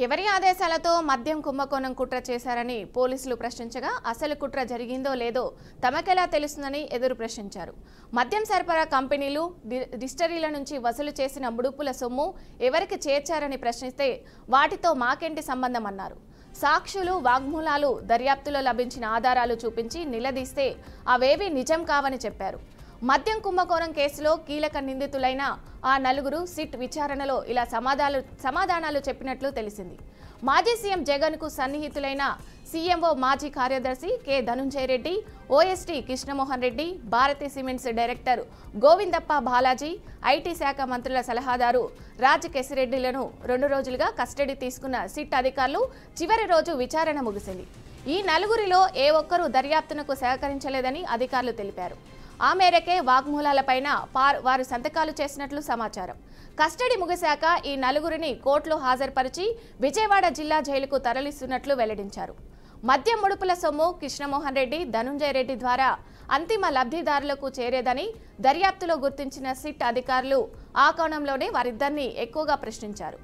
ఎవరి ఆదేశాలతో మద్యం కుంభకోణం కుట్ర చేశారని పోలీసులు ప్రశ్నించగా అసలు కుట్ర జరిగిందో లేదో తమకెలా తెలుస్తుందని ఎదురు ప్రశ్నించారు. మద్యం సరఫరా కంపెనీలు డిస్టరీల నుంచి వసూలు చేసిన ముడుపుల సొమ్ము ఎవరికి చేర్చారని ప్రశ్నిస్తే వాటితో మాకేంటి సంబంధం అన్నారు. సాక్షులు వాగ్మూలాలు దర్యాప్తులో లభించిన ఆధారాలు చూపించి నిలదీస్తే అవేవి నిజం కావని చెప్పారు. మద్యం కుంభకోణం కేసులో కీలక నిందితులైన ఆ నలుగురు సిట్ విచారణలో ఇలా సమాధానాలు చెప్పినట్లు తెలిసింది. మాజీ సీఎం జగన్ కు సన్నిహితులైన సీఎంఓ మాజీ కార్యదర్శి K Dhanunjaya Reddy, OSD Krishnamohan Reddy, Bharathi cements director Govindappa Balaji, IT శాఖ మంత్రుల సలహాదారు రాజ్ కెసిరెడ్డిలను 2 రోజులుగా కస్టడీ తీసుకున్న సిట్ అధికారులు చివరి రోజు విచారణ ముగిసింది. ఈ నలుగురిలో ఏ ఒక్కరూ దర్యాప్తునకు సహకరించలేదని అధికారులు తెలిపారు. ఆ మేరకే వాగ్మూలాలపైన వారు సంతకాలు చేసినట్లు సమాచారం. కస్టడీ ముగిశాక ఈ నలుగురిని కోర్టులో హాజరుపరిచి విజయవాడ జిల్లా జైలుకు తరలిస్తున్నట్లు వెల్లడించారు. మద్యం ముడుపుల సొమ్ము కృష్ణమోహన్ రెడ్డి, ధనుంజయ రెడ్డి ద్వారా అంతిమ లబ్ధిదారులకు చేరేదని దర్యాప్తులో గుర్తించిన సిట్ అధికారులు ఆ కోణంలోనే వారిద్దరిని ఎక్కువగా ప్రశ్నించారు.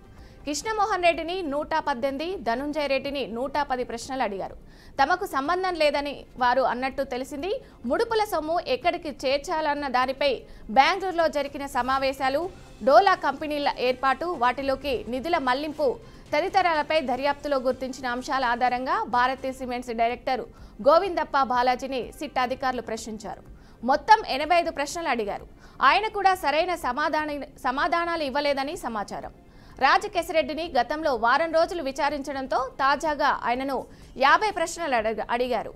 కృష్ణమోహన్ రెడ్డిని 118, ధనుంజయ రెడ్డిని 110 ప్రశ్నలు అడిగారు. తమకు సంబంధం లేదని వారు అన్నట్టు తెలిసింది. ముడుపుల సొమ్ము ఎక్కడికి చేర్చాలన్న దానిపై బెంగళూరులో జరిగిన సమావేశాలు, డోలా కంపెనీల ఏర్పాటు, వాటిలోకి నిధుల మళ్లింపు తదితరాలపై దర్యాప్తులో గుర్తించిన అంశాల ఆధారంగా భారతీ సిమెంట్స్ డైరెక్టర్ గోవిందప్ప బాలాజీని సిట్ అధికారులు ప్రశ్నించారు. మొత్తం 85 ప్రశ్నలు అడిగారు. ఆయన కూడా సరైన సమాధానాలు ఇవ్వలేదని సమాచారం. రాజ్ కెసిరెడ్డిని గతంలో వారం రోజులు విచారించడంతో తాజాగా ఆయనను 50 ప్రశ్నలు అడిగారు.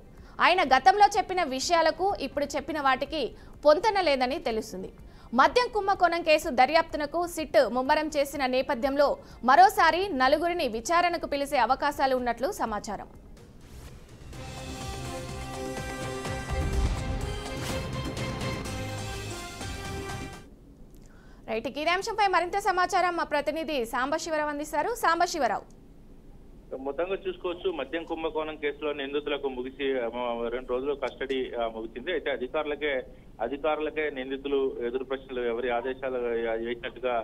ఆయన గతంలో చెప్పిన విషయాలకు ఇప్పుడు చెప్పిన వాటికి పొంతన లేదని తెలుస్తుంది. మద్యం కుంభకోణం కేసు దర్యాప్తునకు సిట్ ముమ్మరం చేసిన నేపథ్యంలో మరోసారి నలుగురిని విచారణకు పిలిచే అవకాశాలు ఉన్నట్లు సమాచారం. రైట్, ఈ అంశంపై మరింత సమాచారం మా ప్రతినిధి సాంబశివరావు అందిస్తారు. సాంబశివరావు, మొత్తంగా చూసుకోవచ్చు, మద్యం కుంభకోణం కేసులో నిందితులకు ముగిసి 2 రోజులు కస్టడీ ముగిసింది. అయితే అధికారులకే నిందితులు ఎదురు ప్రశ్నలు ఎవరి ఆదేశాలు వేసినట్టుగా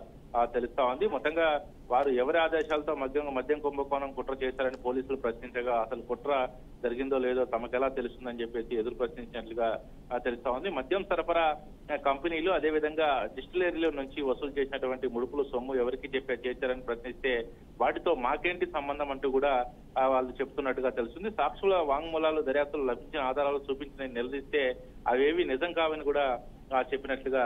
తెలుస్తా ఉంది. మొత్తంగా వారు ఎవరి ఆదేశాలతో మద్యం కుంభకోణం కుట్ర చేశారని పోలీసులు ప్రశ్నించగా అసలు కుట్ర జరిగిందో లేదో తమకెలా తెలుస్తుందని చెప్పేసి ఎదురు ప్రశ్నించినట్లుగా తెలుస్తా ఉంది. మద్యం సరఫరా కంపెనీలు అదేవిధంగా డిస్టిలరీల నుంచి వసూలు చేసినటువంటి ముడుపుల సొమ్ము ఎవరికి చేర్చారని ప్రశ్నిస్తే వాటితో మాకేంటి సంబంధం అంటూ కూడా వాళ్ళు చెప్తున్నట్టుగా తెలుస్తుంది. సాక్షుల వాంగ్మూలాలు దర్యాప్తులు లభించిన ఆధారాలు చూపించిన నిలదీస్తే అవేవి నిజం కావని కూడా చెప్పినట్లుగా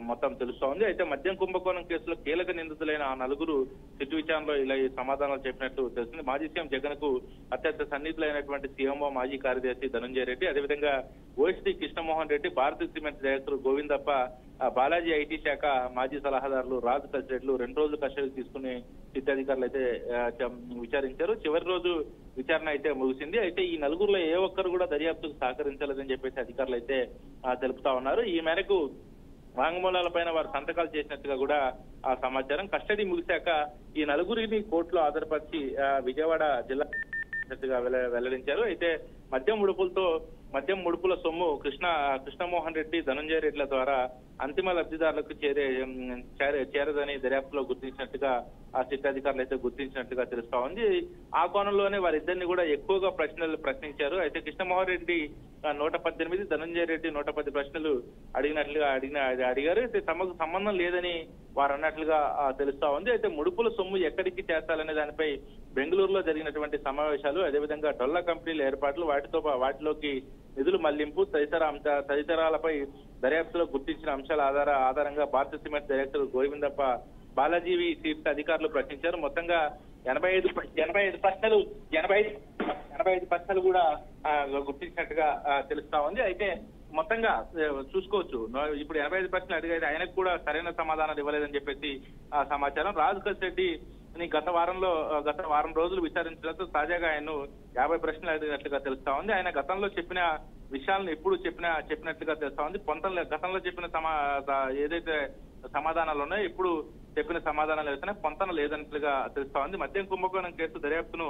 మొత్తం తెలుస్తా ఉంది. అయితే మద్యం కుంభకోణం కేసులో కీలక నిందితులైన ఆ నలుగురు సిట్ విచారణలో ఇలా ఈ సమాధానాలు చెప్పినట్టు తెలుస్తుంది. మాజీ సీఎం జగన్ కు అత్యంత సన్నిహితులైనటువంటి సీఎంఓ మాజీ కార్యదర్శి ధనుంజయ రెడ్డి, అదేవిధంగా OSD Krishnamohan Reddy, Bharathi cements director Govindappa, Balaji IT శాఖ మాజీ సలహాదారులు రాజ్ కెసిరెడ్డిలు 2 రోజులు కస్టడీ తీసుకుని సిట్ అధికారులు అయితే విచారించారు. చివరి రోజు విచారణ అయితే ముగిసింది. అయితే ఈ నలుగురులో ఏ ఒక్కరు కూడా దర్యాప్తుకు సహకరించలేదని చెప్పేసి అధికారులు అయితే తెలుపుతా ఉన్నారు. ఈ మేరకు వాంగ్మూలాలపైన వారు సంతకాలు చేసినట్టుగా కూడా ఆ సమాచారం. కస్టడీ ముగిశాక ఈ నలుగురిని కోర్టులో హాజరుపరిచి విజయవాడ జిల్లా వెల్లడించారు. అయితే మద్యం ముడుపుల సొమ్ము కృష్ణమోహన్ రెడ్డి, ధనుంజయ రెడ్డిల ద్వారా అంతిమ లబ్ధిదారులకు చేరదని దర్యాప్తులో గుర్తించినట్టుగా ఆ సిట్ అధికారులు అయితే గుర్తించినట్టుగా తెలుస్తా ఉంది. ఆ కోణంలోనే వారిద్దరిని కూడా ఎక్కువగా ప్రశ్నించారు. అయితే కృష్ణమోహన్ రెడ్డి 118, ధనుంజయ రెడ్డి 110 ప్రశ్నలు అడిగారు. అయితే తమకు సంబంధం లేదని వారు అన్నట్లుగా తెలుస్తా ఉంది. అయితే ముడుపుల సొమ్ము ఎక్కడికి చేర్చాలనే దానిపై బెంగళూరులో జరిగినటువంటి సమావేశాలు, అదేవిధంగా డొల్లా కంపెనీల ఏర్పాట్లు, వాటిలోకి నిధులు మళ్లింపు తదితరాలపై దర్యాప్తులో గుర్తించిన అంశాల ఆధారంగా భారతీ సిమెంట్ డైరెక్టర్ గోవిందప్ప బాలాజీవి సిట్ అధికారులు ప్రశ్నించారు. మొత్తంగా 85 ప్రశ్నలు కూడా గుర్తించినట్టుగా తెలుస్తా ఉంది. అయితే మొత్తంగా చూసుకోవచ్చు, ఇప్పుడు 85 ప్రశ్నలు అడిగారు. ఆయనకు కూడా సరైన సమాధానాలు ఇవ్వలేదని చెప్పేసి సమాచారం. రాజ్ కెసిరెడ్డి గత వారం రోజులు విచారించడంతో తాజాగా ఆయన 50 ప్రశ్నలు అడిగినట్లుగా తెలుస్తా ఉంది. ఆయన గతంలో చెప్పిన విషయాలను ఎప్పుడు చెప్పినట్లుగా తెలుస్తా ఉంది. గతంలో చెప్పిన ఏదైతే సమాధానాలు ఉన్నాయో ఇప్పుడు చెప్పిన సమాధానాలు అయితే పొంతన లేదన్నట్లుగా తెలుస్తా ఉంది. మద్యం కుంభకోణం కేసు దర్యాప్తును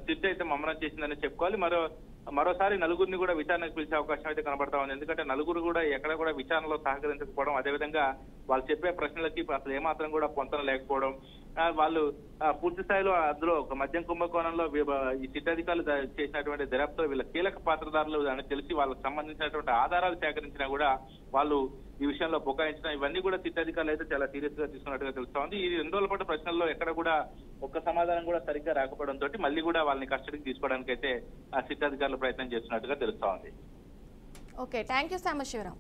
సిట్ అయితే ముమ్మరం చేసిందని చెప్పుకోవాలి. మరోసారి నలుగురిని కూడా విచారణకు పిలిచే అవకాశం అయితే కనబడతా ఉంది. ఎందుకంటే నలుగురు కూడా ఎక్కడ కూడా విచారణలో సహకరించకపోవడం, అదేవిధంగా వాళ్ళు చెప్పే ప్రశ్నలకి అసలు ఏమాత్రం కూడా పొంతన లేకపోవడం, వాళ్ళు పూర్తి స్థాయిలో అందులో ఒక మద్యం కుంభకోణంలో ఈ సిట్ అధికారులు చేసినటువంటి దర్యాప్తులో వీళ్ళ కీలక పాత్రదారులు అని తెలిసి వాళ్ళకి సంబంధించినటువంటి ఆధారాలు సేకరించినా కూడా వాళ్ళు ఈ విషయంలో బుకాయించడం, ఇవన్నీ కూడా సిట్ అధికారులు అయితే చాలా సీరియస్ గా తీసుకున్నట్టుగా తెలుస్తా ఉంది. ఈ 2 రోజుల పాటు ప్రశ్నల్లో ఎక్కడ కూడా ఒక్క సమాధానం కూడా సరిగ్గా రాకపోవడంతో మళ్ళీ కూడా వాళ్ళని కస్టడీకి తీసుకోవడానికి అయితే ఆ సిట్ అధికారులు ప్రయత్నం చేస్తున్నట్టుగా తెలుస్తా ఉంది. Okay, thank you Sambasivarao.